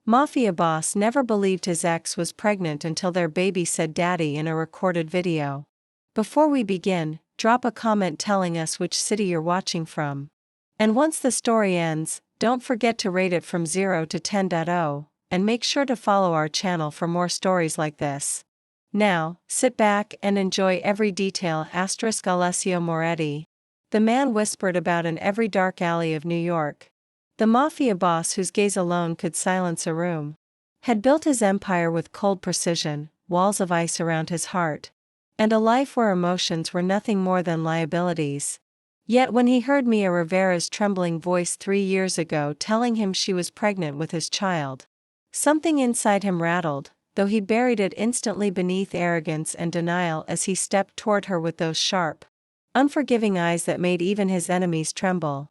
Mafia Boss never believed his ex was pregnant until their baby said daddy in a recorded video. Before we begin, drop a comment telling us which city you're watching from. And once the story ends, don't forget to rate it from 0 to 10.0, and make sure to follow our channel for more stories like this. Now, sit back and enjoy every detail. Alessio Moretti. The man whispered about in every dark alley of New York. The mafia boss whose gaze alone could silence a room. Had built his empire with cold precision, walls of ice around his heart. And a life where emotions were nothing more than liabilities. Yet when he heard Mia Rivera's trembling voice 3 years ago telling him she was pregnant with his child, something inside him rattled, though he buried it instantly beneath arrogance and denial as he stepped toward her with those sharp, unforgiving eyes that made even his enemies tremble.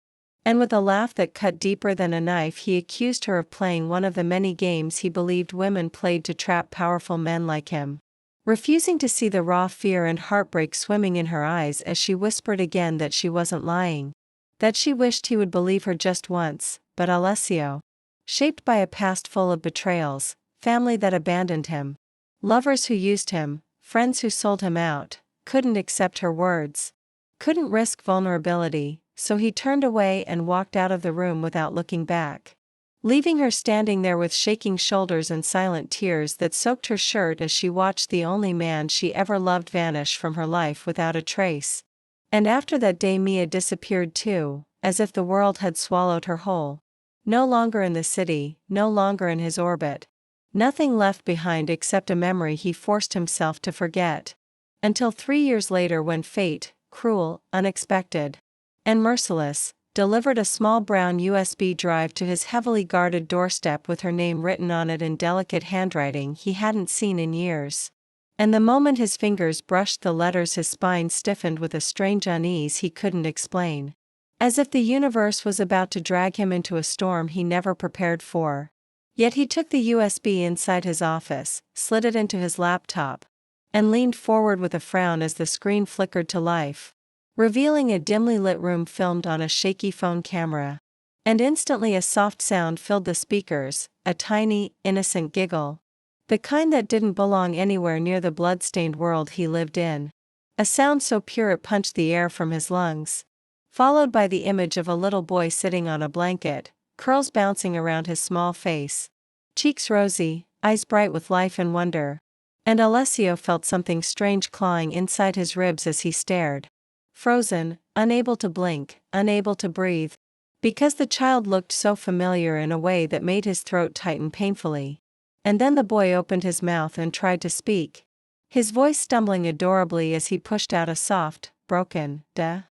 And with a laugh that cut deeper than a knife, he accused her of playing one of the many games he believed women played to trap powerful men like him. Refusing to see the raw fear and heartbreak swimming in her eyes as she whispered again that she wasn't lying. That she wished he would believe her just once, but Alessio, shaped by a past full of betrayals, family that abandoned him, lovers who used him, friends who sold him out, couldn't accept her words. Couldn't risk vulnerability, so he turned away and walked out of the room without looking back. Leaving her standing there with shaking shoulders and silent tears that soaked her shirt as she watched the only man she ever loved vanish from her life without a trace. And after that day Mia disappeared too, as if the world had swallowed her whole. No longer in the city, no longer in his orbit. Nothing left behind except a memory he forced himself to forget. Until 3 years later when fate, cruel, unexpected, and merciless, delivered a small brown USB drive to his heavily guarded doorstep with her name written on it in delicate handwriting he hadn't seen in years. And the moment his fingers brushed the letters his spine stiffened with a strange unease he couldn't explain. As if the universe was about to drag him into a storm he never prepared for. Yet he took the USB inside his office, slid it into his laptop, and leaned forward with a frown as the screen flickered to life, revealing a dimly lit room filmed on a shaky phone camera. And instantly a soft sound filled the speakers, a tiny, innocent giggle. The kind that didn't belong anywhere near the blood-stained world he lived in. A sound so pure it punched the air from his lungs. Followed by the image of a little boy sitting on a blanket, curls bouncing around his small face. Cheeks rosy, eyes bright with life and wonder. And Alessio felt something strange clawing inside his ribs as he stared. Frozen, unable to blink, unable to breathe. Because the child looked so familiar in a way that made his throat tighten painfully. And then the boy opened his mouth and tried to speak. His voice stumbling adorably as he pushed out a soft, broken, duh.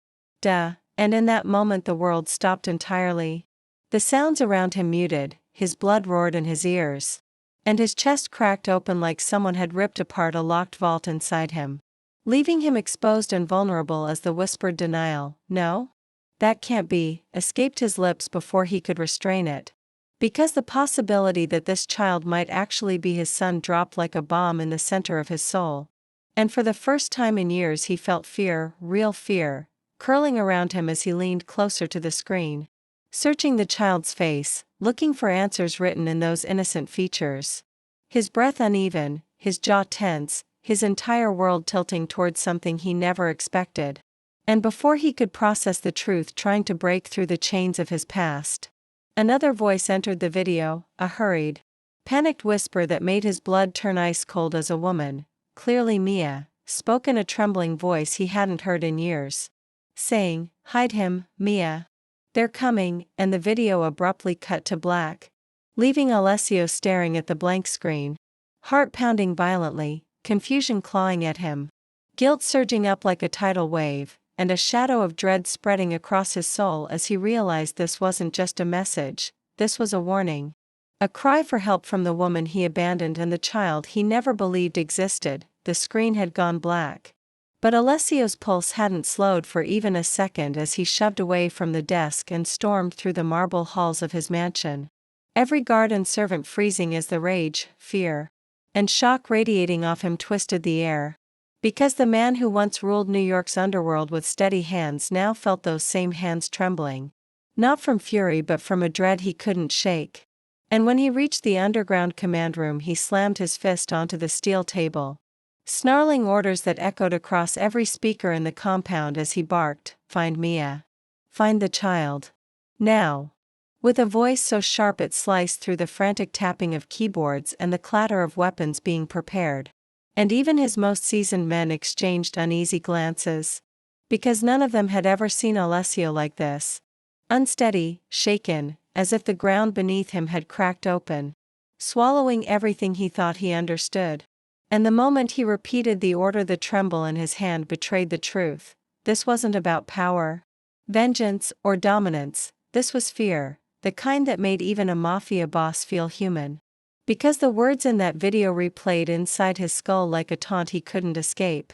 And in that moment the world stopped entirely. The sounds around him muted, his blood roared in his ears. And his chest cracked open like someone had ripped apart a locked vault inside him. Leaving him exposed and vulnerable as the whispered denial, "No? That can't be," escaped his lips before he could restrain it. Because the possibility that this child might actually be his son dropped like a bomb in the center of his soul. And for the first time in years he felt fear, real fear, curling around him as he leaned closer to the screen. Searching the child's face, looking for answers written in those innocent features. His breath uneven, his jaw tense, his entire world tilting towards something he never expected. And before he could process the truth trying to break through the chains of his past, another voice entered the video, a hurried, panicked whisper that made his blood turn ice cold as a woman, clearly Mia, spoke in a trembling voice he hadn't heard in years. Saying, "Hide him, Mia. They're coming," and the video abruptly cut to black. Leaving Alessio staring at the blank screen. Heart pounding violently, confusion clawing at him. Guilt surging up like a tidal wave, and a shadow of dread spreading across his soul as he realized this wasn't just a message, this was a warning. A cry for help from the woman he abandoned and the child he never believed existed. The screen had gone black. But Alessio's pulse hadn't slowed for even a second as he shoved away from the desk and stormed through the marble halls of his mansion. Every guard and servant freezing as the rage, fear, and shock radiating off him twisted the air. Because the man who once ruled New York's underworld with steady hands now felt those same hands trembling. Not from fury but from a dread he couldn't shake. And when he reached the underground command room, he slammed his fist onto the steel table, snarling orders that echoed across every speaker in the compound as he barked, "Find Mia. Find the child. Now." With a voice so sharp it sliced through the frantic tapping of keyboards and the clatter of weapons being prepared. And even his most seasoned men exchanged uneasy glances. Because none of them had ever seen Alessio like this. Unsteady, shaken, as if the ground beneath him had cracked open, swallowing everything he thought he understood. And the moment he repeated the order, the tremble in his hand betrayed the truth. This wasn't about power, vengeance, or dominance. This was fear, the kind that made even a mafia boss feel human. Because the words in that video replayed inside his skull like a taunt he couldn't escape.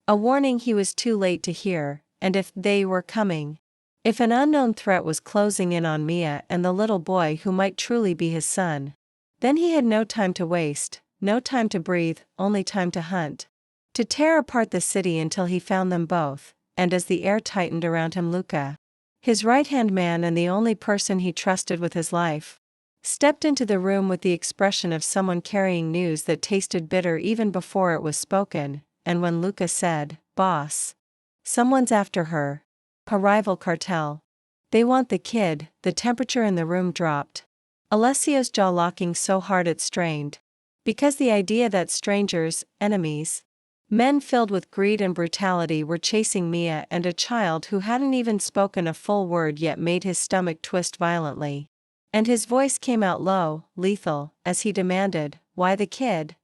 A warning he was too late to hear, and if they were coming. If an unknown threat was closing in on Mia and the little boy who might truly be his son, then he had no time to waste, no time to breathe, only time to hunt. To tear apart the city until he found them both, and as the air tightened around him, Luca, his right-hand man and the only person he trusted with his life, stepped into the room with the expression of someone carrying news that tasted bitter even before it was spoken, and when Luca said, "Boss, someone's after her. A rival cartel. They want the kid," the temperature in the room dropped. Alessio's jaw locking so hard it strained. Because the idea that strangers, enemies, men filled with greed and brutality were chasing Mia and a child who hadn't even spoken a full word yet made his stomach twist violently. And his voice came out low, lethal, as he demanded, "Why the kid?"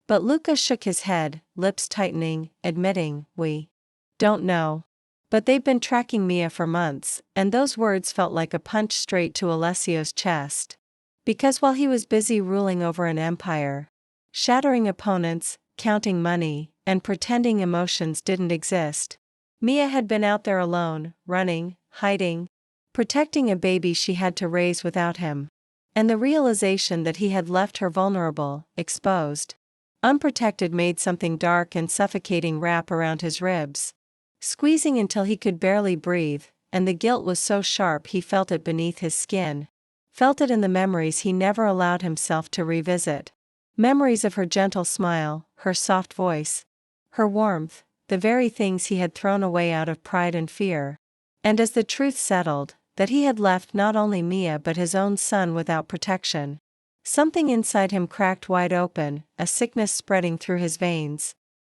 But Luca shook his head, lips tightening, admitting, "We don't know. But they've been tracking Mia for months," and those words felt like a punch straight to Alessio's chest. Because while he was busy ruling over an empire, shattering opponents, counting money, and pretending emotions didn't exist, Mia had been out there alone, running, hiding, protecting a baby she had to raise without him. And the realization that he had left her vulnerable, exposed, unprotected made something dark and suffocating wrap around his ribs, squeezing until he could barely breathe, and the guilt was so sharp he felt it beneath his skin. Felt it in the memories he never allowed himself to revisit. Memories of her gentle smile, her soft voice, her warmth, the very things he had thrown away out of pride and fear. And as the truth settled, that he had left not only Mia but his own son without protection, something inside him cracked wide open, a sickness spreading through his veins.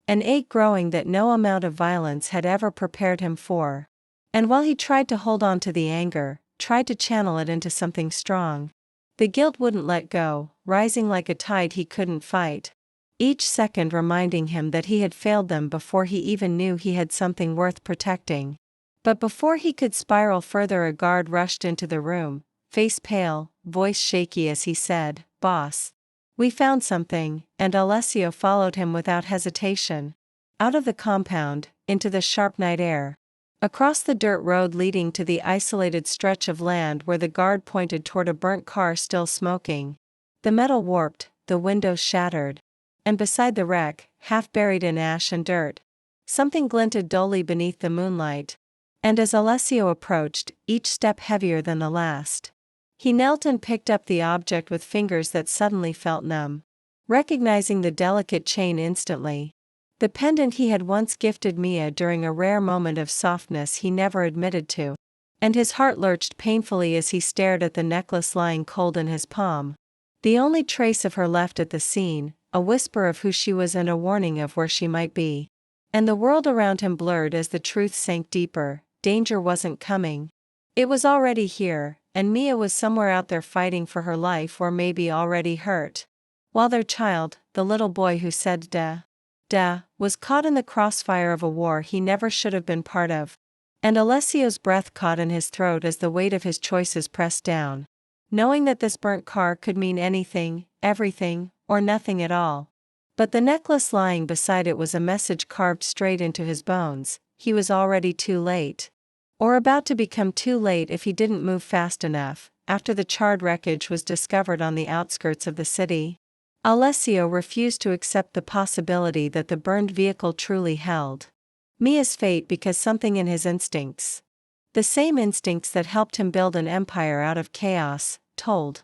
An ache growing that no amount of violence had ever prepared him for. And while he tried to hold on to the anger, tried to channel it into something strong, the guilt wouldn't let go, rising like a tide he couldn't fight. Each second reminding him that he had failed them before he even knew he had something worth protecting. But before he could spiral further, a guard rushed into the room, face pale, voice shaky as he said, "Boss, we found something," and Alessio followed him without hesitation. Out of the compound, into the sharp night air. Across the dirt road leading to the isolated stretch of land where the guard pointed toward a burnt car still smoking. The metal warped, the windows shattered. And beside the wreck, half buried in ash and dirt, something glinted dully beneath the moonlight. And as Alessio approached, each step heavier than the last, he knelt and picked up the object with fingers that suddenly felt numb. Recognizing the delicate chain instantly. The pendant he had once gifted Mia during a rare moment of softness he never admitted to. And his heart lurched painfully as he stared at the necklace lying cold in his palm. The only trace of her left at the scene, a whisper of who she was and a warning of where she might be. And the world around him blurred as the truth sank deeper. Danger wasn't coming. It was already here, and Mia was somewhere out there fighting for her life or maybe already hurt. While their child, the little boy who said was caught in the crossfire of a war he never should have been part of. And Alessio's breath caught in his throat as the weight of his choices pressed down. Knowing that this burnt car could mean anything, everything, or nothing at all. But the necklace lying beside it was a message carved straight into his bones. He was already too late. Or about to become too late if he didn't move fast enough, after the charred wreckage was discovered on the outskirts of the city. Alessio refused to accept the possibility that the burned vehicle truly held Mia's fate, because something in his instincts, the same instincts that helped him build an empire out of chaos, told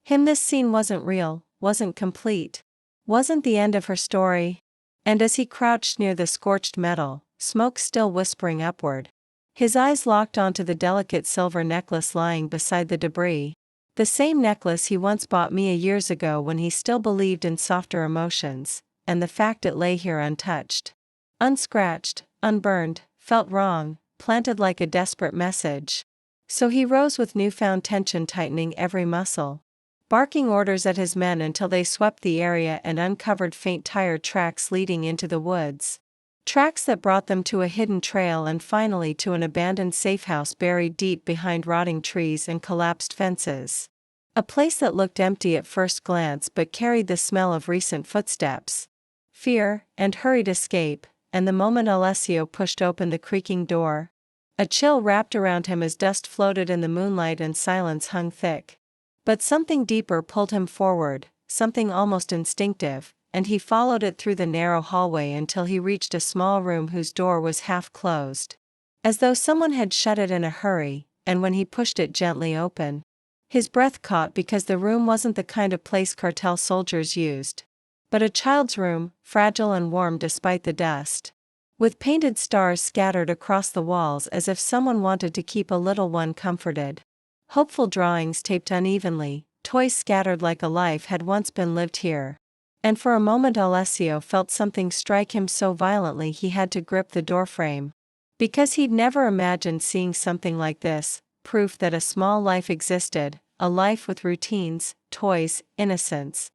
This scene wasn't real, wasn't complete. Wasn't the end of her story. And as he crouched near the scorched metal, smoke still whispering upward, his eyes locked onto the delicate silver necklace lying beside the debris. The same necklace he once bought Mia years ago when he still believed in softer emotions, and the fact it lay here untouched, unscratched, unburned, felt wrong, planted like a desperate message. So he rose with newfound tension tightening every muscle, barking orders at his men until they swept the area and uncovered faint tire tracks leading into the woods. Tracks that brought them to a hidden trail and finally to an abandoned safehouse buried deep behind rotting trees and collapsed fences. A place that looked empty at first glance but carried the smell of recent footsteps, fear, and hurried escape, and the moment Alessio pushed open the creaking door, a chill wrapped around him as dust floated in the moonlight and silence hung thick. But something deeper pulled him forward, something almost instinctive, and he followed it through the narrow hallway until he reached a small room whose door was half closed, as though someone had shut it in a hurry, and when he pushed it gently open, his breath caught because the room wasn't the kind of place cartel soldiers used, but a child's room, fragile and warm despite the dust, with painted stars scattered across the walls as if someone wanted to keep a little one comforted. Hopeful drawings taped unevenly, toys scattered like a life had once been lived here. And for a moment Alessio felt something strike him so violently he had to grip the doorframe. Because he'd never imagined seeing something like this, proof that a small life existed, a life with routines, toys, innocence.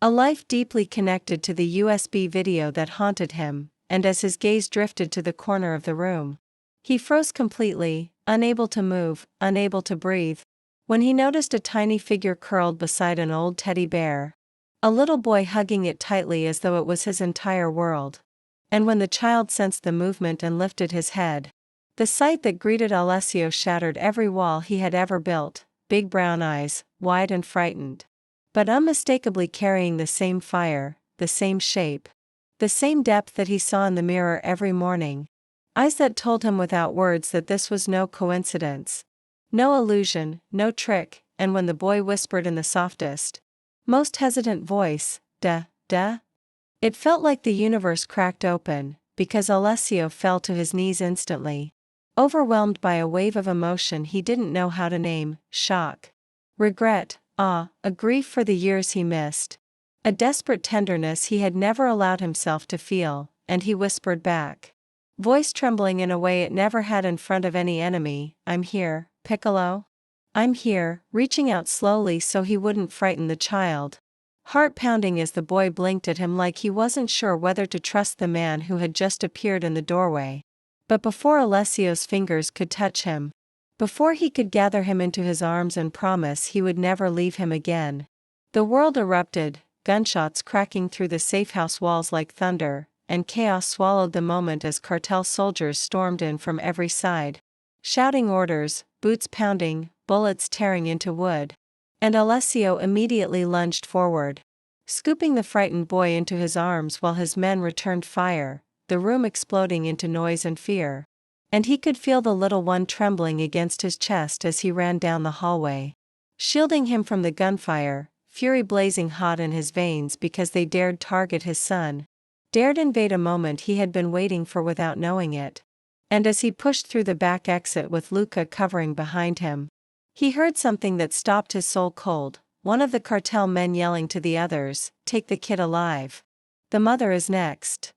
A life deeply connected to the USB video that haunted him, and as his gaze drifted to the corner of the room, he froze completely, unable to move, unable to breathe, when he noticed a tiny figure curled beside an old teddy bear. A little boy hugging it tightly as though it was his entire world. And when the child sensed the movement and lifted his head, the sight that greeted Alessio shattered every wall he had ever built, big brown eyes, wide and frightened, but unmistakably carrying the same fire, the same shape, the same depth that he saw in the mirror every morning. Eyes that told him without words that this was no coincidence, no illusion, no trick, and when the boy whispered in the softest, most hesitant voice, "Duh, duh," it felt like the universe cracked open, because Alessio fell to his knees instantly, overwhelmed by a wave of emotion he didn't know how to name: shock, regret, awe, a grief for the years he missed, a desperate tenderness he had never allowed himself to feel, and he whispered back, voice trembling in a way it never had in front of any enemy, "I'm here, Piccolo. I'm here," reaching out slowly so he wouldn't frighten the child. Heart pounding as the boy blinked at him like he wasn't sure whether to trust the man who had just appeared in the doorway. But before Alessio's fingers could touch him, before he could gather him into his arms and promise he would never leave him again, the world erupted, gunshots cracking through the safehouse walls like thunder, and chaos swallowed the moment as cartel soldiers stormed in from every side, shouting orders, boots pounding, bullets tearing into wood. And Alessio immediately lunged forward, scooping the frightened boy into his arms while his men returned fire, the room exploding into noise and fear. And he could feel the little one trembling against his chest as he ran down the hallway, shielding him from the gunfire, fury blazing hot in his veins because they dared target his son, dared invade a moment he had been waiting for without knowing it. And as he pushed through the back exit with Luca covering behind him, he heard something that stopped his soul cold, one of the cartel men yelling to the others, "Take the kid alive. The mother is next."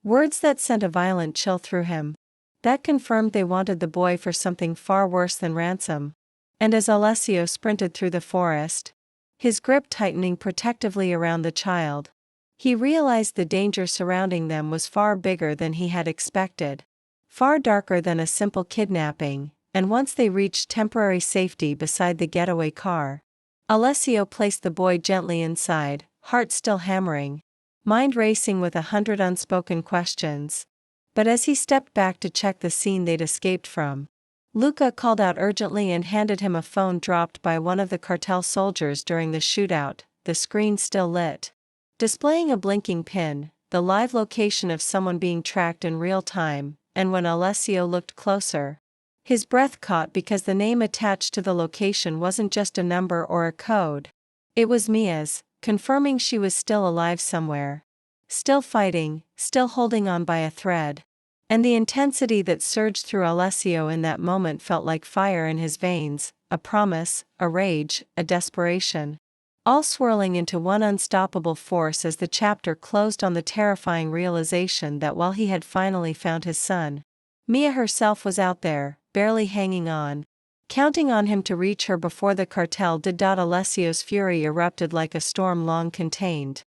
Words that sent a violent chill through him. That confirmed they wanted the boy for something far worse than ransom. And as Alessio sprinted through the forest, his grip tightening protectively around the child, he realized the danger surrounding them was far bigger than he had expected, far darker than a simple kidnapping. And once they reached temporary safety beside the getaway car, Alessio placed the boy gently inside, heart still hammering, mind racing with 100 unspoken questions. But as he stepped back to check the scene they'd escaped from, Luca called out urgently and handed him a phone dropped by one of the cartel soldiers during the shootout, the screen still lit, displaying a blinking pin, the live location of someone being tracked in real time. And when Alessio looked closer, his breath caught because the name attached to the location wasn't just a number or a code. It was Mia's, confirming she was still alive somewhere. Still fighting, still holding on by a thread. And the intensity that surged through Alessio in that moment felt like fire in his veins, a promise, a rage, a desperation. All swirling into one unstoppable force as the chapter closed on the terrifying realization that while he had finally found his son, Mia herself was out there, barely hanging on, counting on him to reach her before the cartel did. Alessio's fury erupted like a storm long contained.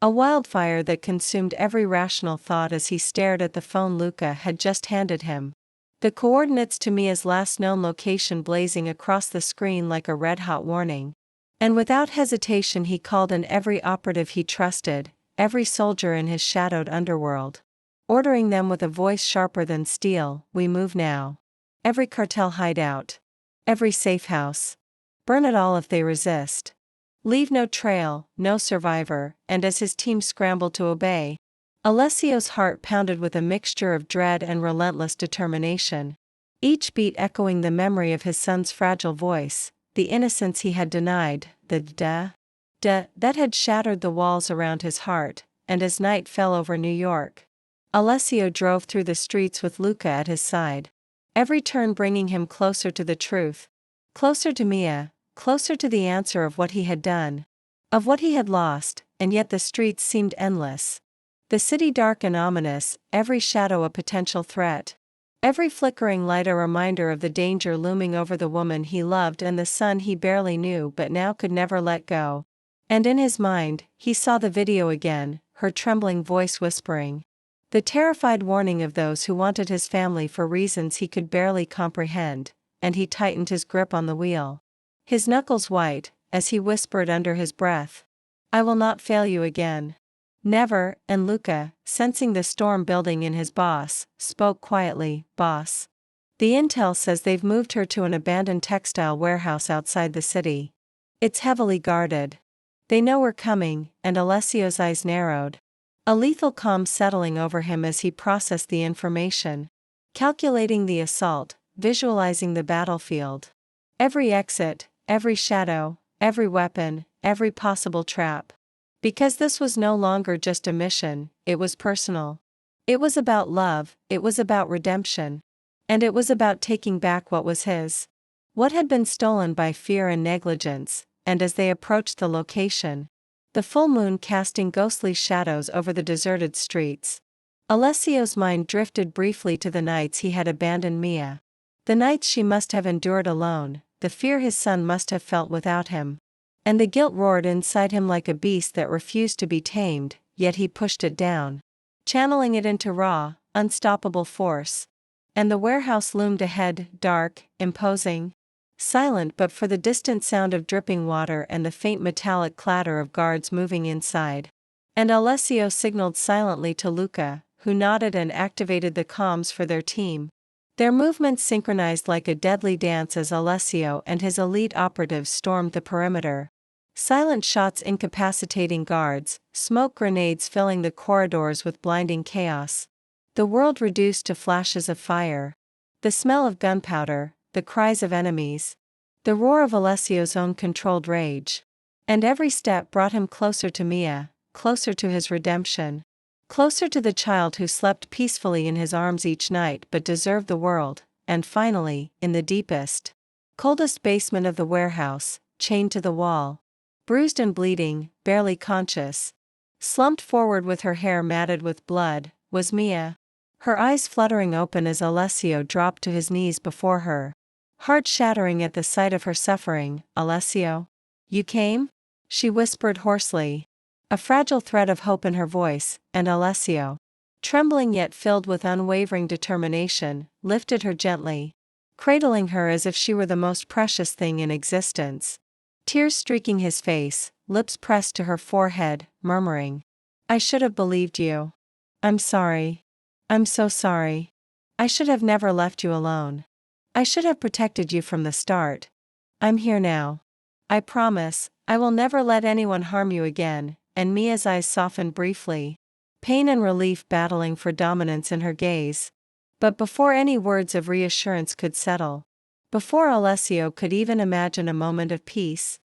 A wildfire that consumed every rational thought as he stared at the phone Luca had just handed him. The coordinates to Mia's last known location blazing across the screen like a red-hot warning. And without hesitation he called in every operative he trusted, every soldier in his shadowed underworld. Ordering them with a voice sharper than steel, "We move now. Every cartel hideout. Every safe house. Burn it all if they resist. Leave no trail, no survivor." And as his team scrambled to obey, Alessio's heart pounded with a mixture of dread and relentless determination. Each beat echoing the memory of his son's fragile voice, the innocence he had denied, the that had shattered the walls around his heart. And as night fell over New York, Alessio drove through the streets with Luca at his side. Every turn bringing him closer to the truth. Closer to Mia, closer to the answer of what he had done. Of what he had lost, and yet the streets seemed endless. The city dark and ominous, every shadow a potential threat. Every flickering light a reminder of the danger looming over the woman he loved and the son he barely knew but now could never let go. And in his mind, he saw the video again, her trembling voice whispering. The terrified warning of those who wanted his family for reasons he could barely comprehend, and he tightened his grip on the wheel. His knuckles white, as he whispered under his breath. "I will not fail you again. Never." And Luca, sensing the storm building in his boss, spoke quietly, "Boss. The intel says they've moved her to an abandoned textile warehouse outside the city. It's heavily guarded. They know we're coming." And Alessio's eyes narrowed. A lethal calm settling over him as he processed the information. Calculating the assault, visualizing the battlefield. Every exit, every shadow, every weapon, every possible trap. Because this was no longer just a mission, it was personal. It was about love, it was about redemption. And it was about taking back what was his. What had been stolen by fear and negligence. And as they approached the location, the full moon casting ghostly shadows over the deserted streets, Alessio's mind drifted briefly to the nights he had abandoned Mia. The nights she must have endured alone, the fear his son must have felt without him. And the guilt roared inside him like a beast that refused to be tamed, yet he pushed it down, channeling it into raw, unstoppable force. And the warehouse loomed ahead, dark, imposing, silent but for the distant sound of dripping water and the faint metallic clatter of guards moving inside. And Alessio signaled silently to Luca, who nodded and activated the comms for their team. Their movements synchronized like a deadly dance as Alessio and his elite operatives stormed the perimeter. Silent shots incapacitating guards, smoke grenades filling the corridors with blinding chaos. The world reduced to flashes of fire. The smell of gunpowder, the cries of enemies. The roar of Alessio's own controlled rage. And every step brought him closer to Mia, closer to his redemption. Closer to the child who slept peacefully in his arms each night but deserved the world. And finally, in the deepest, coldest basement of the warehouse, chained to the wall, bruised and bleeding, barely conscious, slumped forward with her hair matted with blood, was Mia. Her eyes fluttering open as Alessio dropped to his knees before her. Heart shattering at the sight of her suffering. "Alessio? You came?" she whispered hoarsely. A fragile thread of hope in her voice, and Alessio, trembling yet filled with unwavering determination, lifted her gently, cradling her as if she were the most precious thing in existence. Tears streaking his face, lips pressed to her forehead, murmuring, "I should have believed you. I'm sorry. I'm so sorry. I should have never left you alone. I should have protected you from the start. I'm here now. I promise, I will never let anyone harm you again." And Mia's eyes softened briefly, pain and relief battling for dominance in her gaze. But before any words of reassurance could settle, before Alessio could even imagine a moment of peace,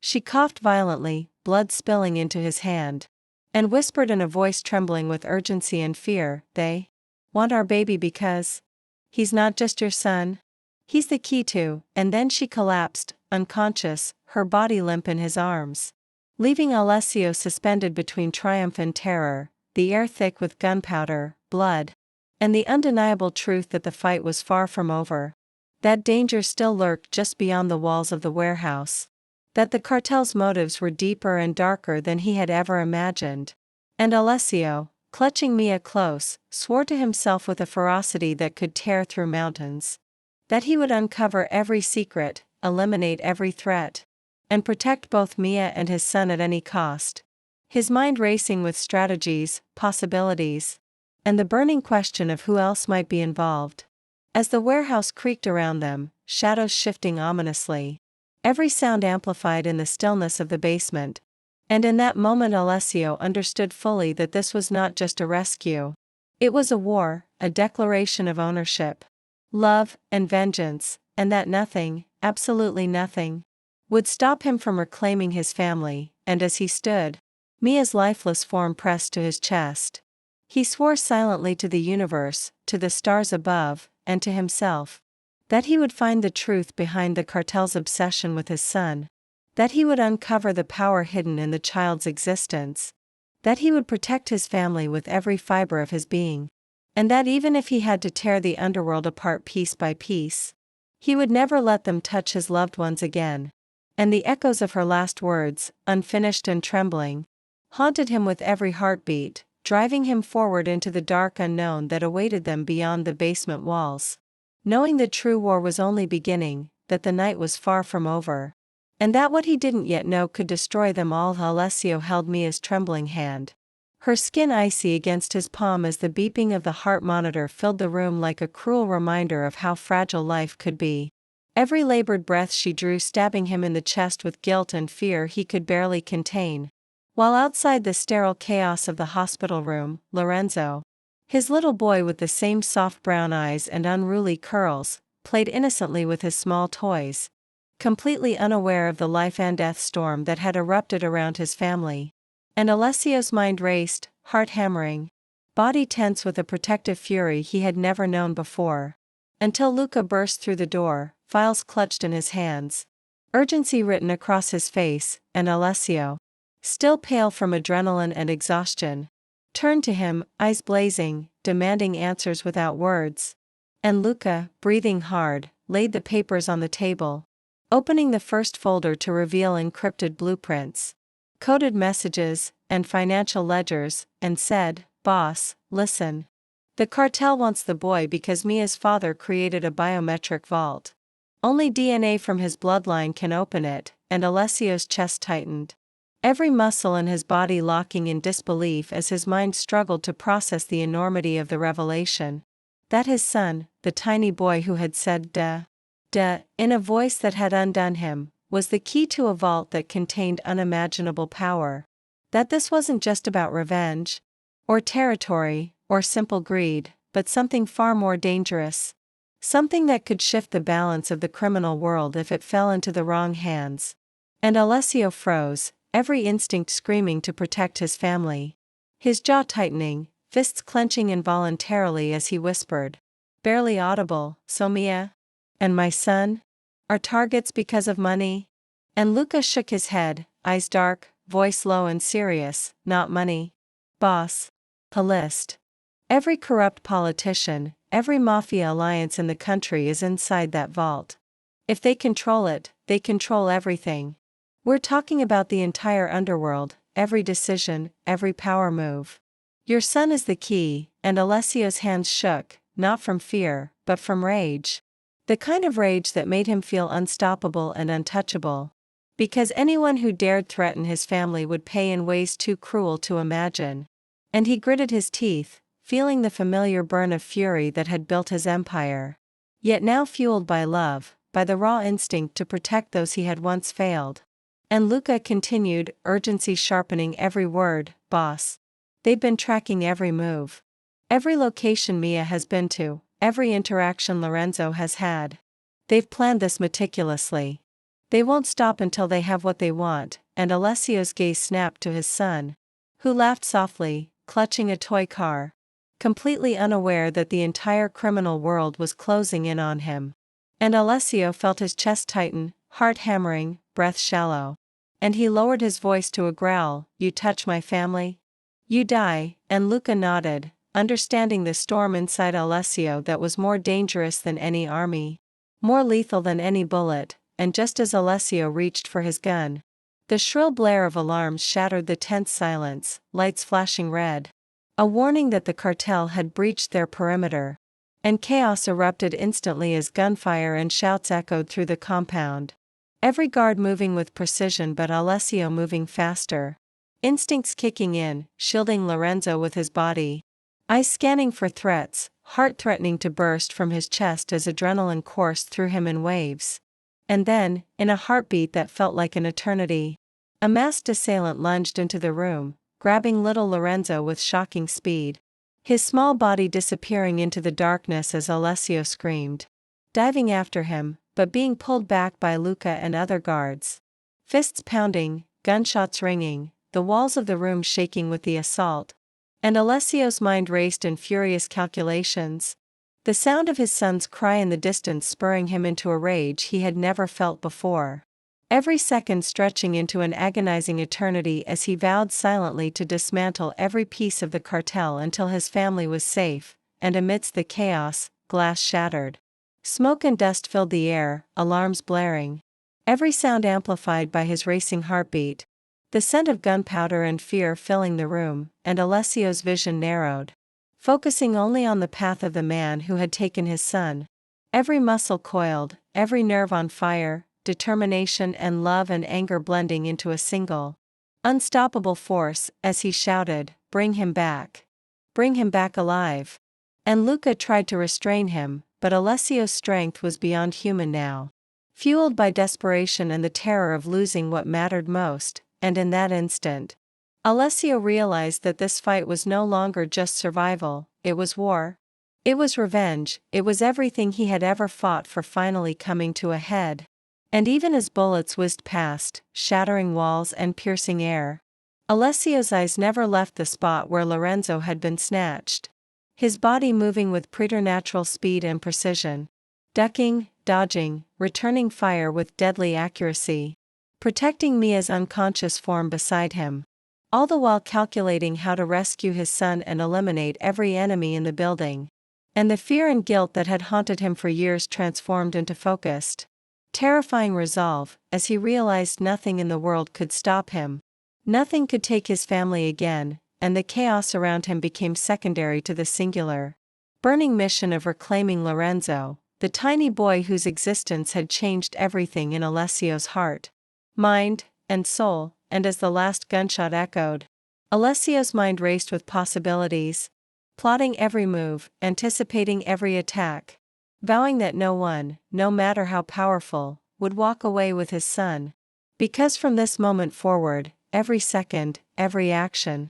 She coughed violently, blood spilling into his hand, and whispered in a voice trembling with urgency and fear, "They want our baby because he's not just your son. He's the key to," and then she collapsed, unconscious, her body limp in his arms, leaving Alessio suspended between triumph and terror, the air thick with gunpowder, blood, and the undeniable truth that the fight was far from over. That danger still lurked just beyond the walls of the warehouse. That the cartel's motives were deeper and darker than he had ever imagined. And Alessio, clutching Mia close, swore to himself with a ferocity that could tear through mountains that he would uncover every secret, eliminate every threat, and protect both Mia and his son at any cost. His mind racing with strategies, possibilities, and the burning question of who else might be involved. As the warehouse creaked around them, shadows shifting ominously, every sound amplified in the stillness of the basement. And in that moment Alessio understood fully that this was not just a rescue. It was a war, a declaration of ownership, love, and vengeance, and that nothing, absolutely nothing, would stop him from reclaiming his family. And as he stood, Mia's lifeless form pressed to his chest, he swore silently to the universe, to the stars above, and to himself, that he would find the truth behind the cartel's obsession with his son, that he would uncover the power hidden in the child's existence, that he would protect his family with every fiber of his being, and that even if he had to tear the underworld apart piece by piece, he would never let them touch his loved ones again. And the echoes of her last words, unfinished and trembling, haunted him with every heartbeat, driving him forward into the dark unknown that awaited them beyond the basement walls. Knowing the true war was only beginning, that the night was far from over, and that what he didn't yet know could destroy them all. Alessio held Mia's trembling hand, her skin icy against his palm as the beeping of the heart monitor filled the room like a cruel reminder of how fragile life could be. Every labored breath she drew stabbing him in the chest with guilt and fear he could barely contain. While outside the sterile chaos of the hospital room, Lorenzo, his little boy with the same soft brown eyes and unruly curls, played innocently with his small toys, completely unaware of the life and death storm that had erupted around his family. And Alessio's mind raced, heart hammering, body tense with a protective fury he had never known before, until Luca burst through the door, files clutched in his hands, urgency written across his face, and Alessio, still pale from adrenaline and exhaustion, turned to him, eyes blazing, demanding answers without words. And Luca, breathing hard, laid the papers on the table, opening the first folder to reveal encrypted blueprints, coded messages, and financial ledgers, and said, "Boss, listen. The cartel wants the boy because Mia's father created a biometric vault. Only DNA from his bloodline can open it," and Alessio's chest tightened, every muscle in his body locking in disbelief as his mind struggled to process the enormity of the revelation. That his son, the tiny boy who had said duh, in a voice that had undone him, was the key to a vault that contained unimaginable power. That this wasn't just about revenge, or territory, or simple greed, but something far more dangerous. Something that could shift the balance of the criminal world if it fell into the wrong hands. And Alessio froze, every instinct screaming to protect his family. His jaw tightening, fists clenching involuntarily as he whispered, barely audible, "So Mia and my son are targets because of money?" And Luca shook his head, eyes dark, voice low and serious, "Not money, boss. A list. Every corrupt politician, every mafia alliance in the country is inside that vault. If they control it, they control everything. We're talking about the entire underworld, every decision, every power move. Your son is the key," and Alessio's hands shook, not from fear, but from rage. The kind of rage that made him feel unstoppable and untouchable. Because anyone who dared threaten his family would pay in ways too cruel to imagine. And he gritted his teeth, feeling the familiar burn of fury that had built his empire. Yet now fueled by love, by the raw instinct to protect those he had once failed. And Luca continued, urgency sharpening every word, "Boss. They've been tracking every move. Every location Mia has been to, every interaction Lorenzo has had. They've planned this meticulously. They won't stop until they have what they want, and Alessio's gaze snapped to his son, who laughed softly, clutching a toy car, completely unaware that the entire criminal world was closing in on him. And Alessio felt his chest tighten, heart hammering, breath shallow. And he lowered his voice to a growl, "You touch my family? You die." And Luca nodded, understanding the storm inside Alessio that was more dangerous than any army, more lethal than any bullet, and just as Alessio reached for his gun, the shrill blare of alarms shattered the tense silence, lights flashing red. A warning that the cartel had breached their perimeter. And chaos erupted instantly as gunfire and shouts echoed through the compound. Every guard moving with precision but Alessio moving faster. Instincts kicking in, shielding Lorenzo with his body. Eyes scanning for threats, heart threatening to burst from his chest as adrenaline coursed through him in waves. And then, in a heartbeat that felt like an eternity, a masked assailant lunged into the room, grabbing little Lorenzo with shocking speed. His small body disappearing into the darkness as Alessio screamed. Diving after him, but being pulled back by Luca and other guards. Fists pounding, gunshots ringing, the walls of the room shaking with the assault. And Alessio's mind raced in furious calculations. The sound of his son's cry in the distance spurring him into a rage he had never felt before. Every second stretching into an agonizing eternity as he vowed silently to dismantle every piece of the cartel until his family was safe, and amidst the chaos, glass shattered. Smoke and dust filled the air, alarms blaring. Every sound amplified by his racing heartbeat. The scent of gunpowder and fear filling the room, and Alessio's vision narrowed. Focusing only on the path of the man who had taken his son. Every muscle coiled, every nerve on fire, determination and love and anger blending into a single, unstoppable force, as he shouted, "Bring him back! Bring him back alive!" And Luca tried to restrain him, but Alessio's strength was beyond human now. Fueled by desperation and the terror of losing what mattered most, and in that instant, Alessio realized that this fight was no longer just survival, it was war. It was revenge, it was everything he had ever fought for finally coming to a head. And even as bullets whizzed past, shattering walls and piercing air, Alessio's eyes never left the spot where Lorenzo had been snatched. His body moving with preternatural speed and precision. Ducking, dodging, returning fire with deadly accuracy. Protecting Mia's unconscious form beside him. All the while calculating how to rescue his son and eliminate every enemy in the building. And the fear and guilt that had haunted him for years transformed into focused, terrifying resolve, as he realized nothing in the world could stop him. Nothing could take his family again, and the chaos around him became secondary to the singular, burning mission of reclaiming Lorenzo, the tiny boy whose existence had changed everything in Alessio's heart, mind, and soul. And as the last gunshot echoed, Alessio's mind raced with possibilities, plotting every move, anticipating every attack, vowing that no one, no matter how powerful, would walk away with his son. Because from this moment forward, every second, every action,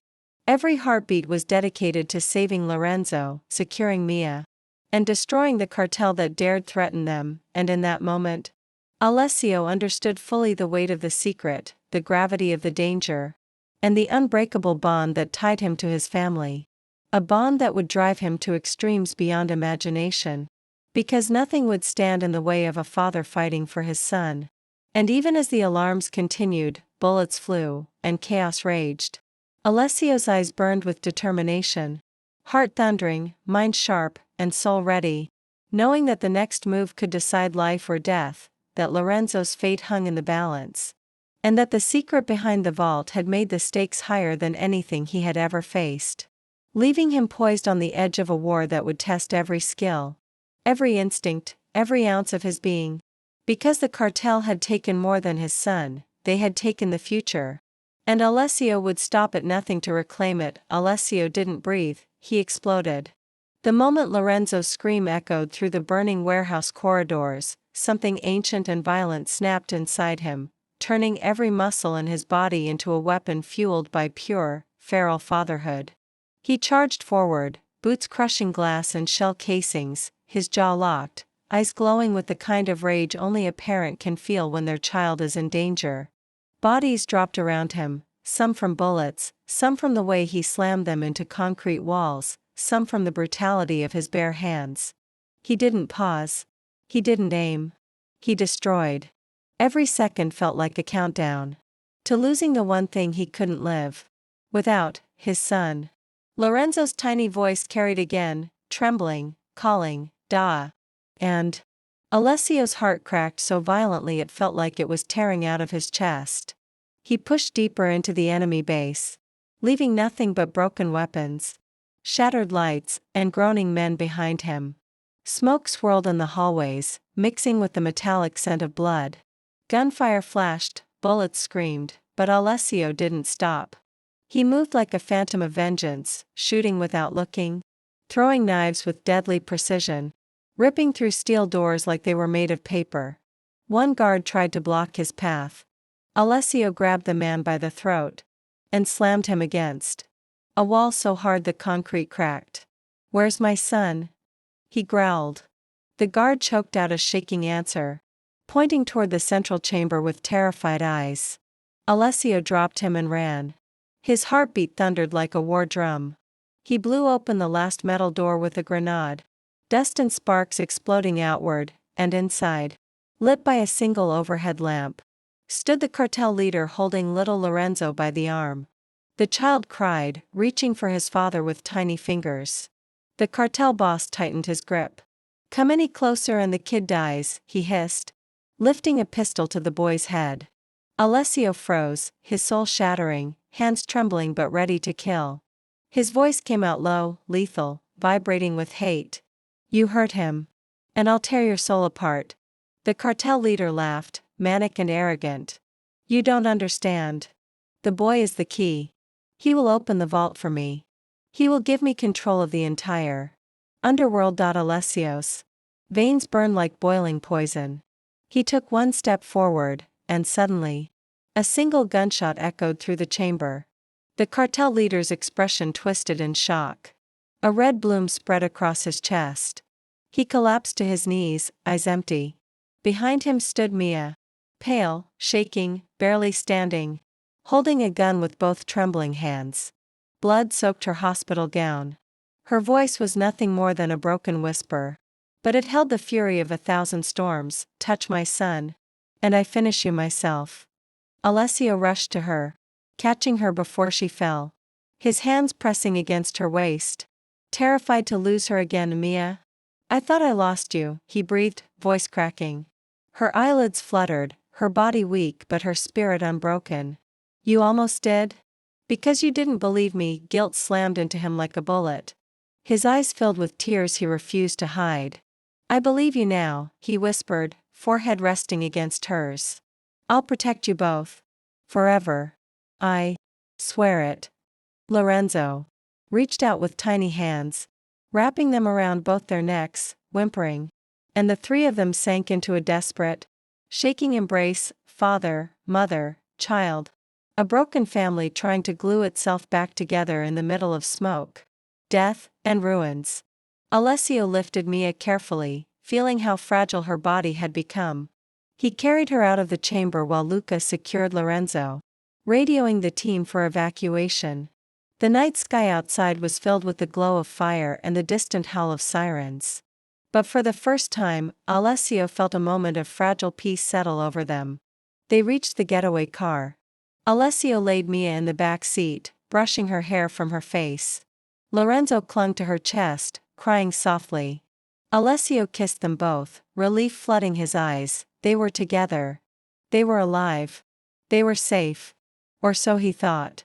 every heartbeat was dedicated to saving Lorenzo, securing Mia, and destroying the cartel that dared threaten them. And in that moment, Alessio understood fully the weight of the secret, the gravity of the danger, and the unbreakable bond that tied him to his family. A bond that would drive him to extremes beyond imagination. Because nothing would stand in the way of a father fighting for his son. And even as the alarms continued, bullets flew, and chaos raged, Alessio's eyes burned with determination. Heart thundering, mind sharp, and soul ready, knowing that the next move could decide life or death, that Lorenzo's fate hung in the balance. And that the secret behind the vault had made the stakes higher than anything he had ever faced. Leaving him poised on the edge of a war that would test every skill, every instinct, every ounce of his being. Because the cartel had taken more than his son, they had taken the future. And Alessio would stop at nothing to reclaim it. Alessio didn't breathe, he exploded. The moment Lorenzo's scream echoed through the burning warehouse corridors, something ancient and violent snapped inside him, turning every muscle in his body into a weapon fueled by pure, feral fatherhood. He charged forward, boots crushing glass and shell casings, his jaw locked, eyes glowing with the kind of rage only a parent can feel when their child is in danger. Bodies dropped around him, some from bullets, some from the way he slammed them into concrete walls, some from the brutality of his bare hands. He didn't pause. He didn't aim. He destroyed. Every second felt like a countdown to losing the one thing he couldn't live without, his son. Lorenzo's tiny voice carried again, trembling, calling, "Da!" And Alessio's heart cracked so violently it felt like it was tearing out of his chest. He pushed deeper into the enemy base, leaving nothing but broken weapons, shattered lights, and groaning men behind him. Smoke swirled in the hallways, mixing with the metallic scent of blood. Gunfire flashed, bullets screamed, but Alessio didn't stop. He moved like a phantom of vengeance, shooting without looking, throwing knives with deadly precision, ripping through steel doors like they were made of paper. One guard tried to block his path. Alessio grabbed the man by the throat and slammed him against a wall so hard the concrete cracked. "Where's my son?" he growled. The guard choked out a shaking answer, pointing toward the central chamber with terrified eyes. Alessio dropped him and ran. His heartbeat thundered like a war drum. He blew open the last metal door with a grenade, dust and sparks exploding outward, and inside, lit by a single overhead lamp, stood the cartel leader holding little Lorenzo by the arm. The child cried, reaching for his father with tiny fingers. The cartel boss tightened his grip. "Come any closer and the kid dies," he hissed, lifting a pistol to the boy's head. Alessio froze, his soul shattering, hands trembling but ready to kill. His voice came out low, lethal, vibrating with hate. "You hurt him. And I'll tear your soul apart." The cartel leader laughed, manic and arrogant. "You don't understand. The boy is the key. He will open the vault for me. He will give me control of the entire underworld." Alessio's veins burned like boiling poison. He took one step forward, and suddenly, a single gunshot echoed through the chamber. The cartel leader's expression twisted in shock. A red bloom spread across his chest. He collapsed to his knees, eyes empty. Behind him stood Mia, pale, shaking, barely standing, holding a gun with both trembling hands. Blood soaked her hospital gown. Her voice was nothing more than a broken whisper, but it held the fury of 1,000 storms. "Touch my son, and I finish you myself." Alessio rushed to her, catching her before she fell, his hands pressing against her waist. Terrified to lose her again. "Mia, I thought I lost you," he breathed, voice cracking. Her eyelids fluttered, her body weak but her spirit unbroken. "You almost did? Because you didn't believe me." Guilt slammed into him like a bullet. His eyes filled with tears he refused to hide. "I believe you now," he whispered, forehead resting against hers. "I'll protect you both. Forever. I swear it." Lorenzo reached out with tiny hands, wrapping them around both their necks, whimpering, and the three of them sank into a desperate, shaking embrace, father, mother, child. A broken family trying to glue itself back together in the middle of smoke, death, and ruins. Alessio lifted Mia carefully, feeling how fragile her body had become. He carried her out of the chamber while Luca secured Lorenzo, radioing the team for evacuation. The night sky outside was filled with the glow of fire and the distant howl of sirens. But for the first time, Alessio felt a moment of fragile peace settle over them. They reached the getaway car. Alessio laid Mia in the back seat, brushing her hair from her face. Lorenzo clung to her chest, crying softly. Alessio kissed them both, relief flooding his eyes. They were together. They were alive. They were safe. Or so he thought.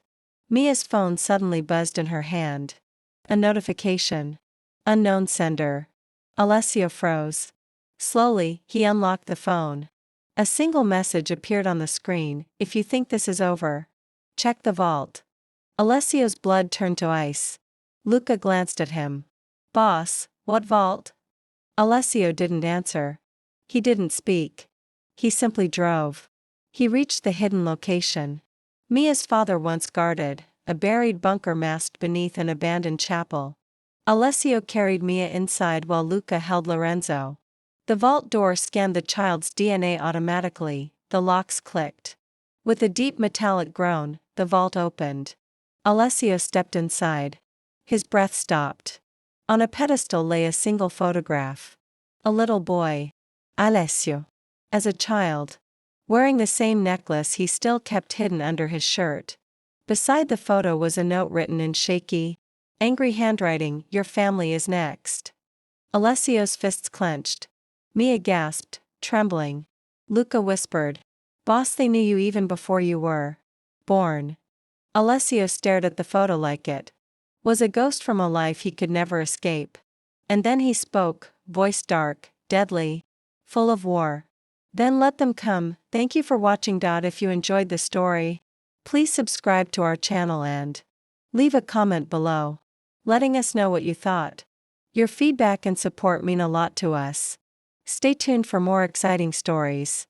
Mia's phone suddenly buzzed in her hand. A notification. Unknown sender. Alessio froze. Slowly, he unlocked the phone. A single message appeared on the screen: "If you think this is over, check the vault." Alessio's blood turned to ice. Luca glanced at him. "Boss, what vault?" Alessio didn't answer. He didn't speak. He simply drove. He reached the hidden location Mia's father once guarded, a buried bunker masked beneath an abandoned chapel. Alessio carried Mia inside while Luca held Lorenzo. The vault door scanned the child's DNA automatically, the locks clicked. With a deep metallic groan, the vault opened. Alessio stepped inside. His breath stopped. On a pedestal lay a single photograph. A little boy. Alessio. As a child. Wearing the same necklace he still kept hidden under his shirt. Beside the photo was a note written in shaky, angry handwriting, "Your family is next." Alessio's fists clenched. Mia gasped, trembling. Luca whispered, "Boss, they knew you even before you were born." Alessio stared at the photo like it was a ghost from a life he could never escape. And then he spoke, voice dark, deadly, full of war. "Then let them come. Thank you for watching. If you enjoyed the story, please subscribe to our channel and leave a comment below, letting us know what you thought. Your feedback and support mean a lot to us. Stay tuned for more exciting stories.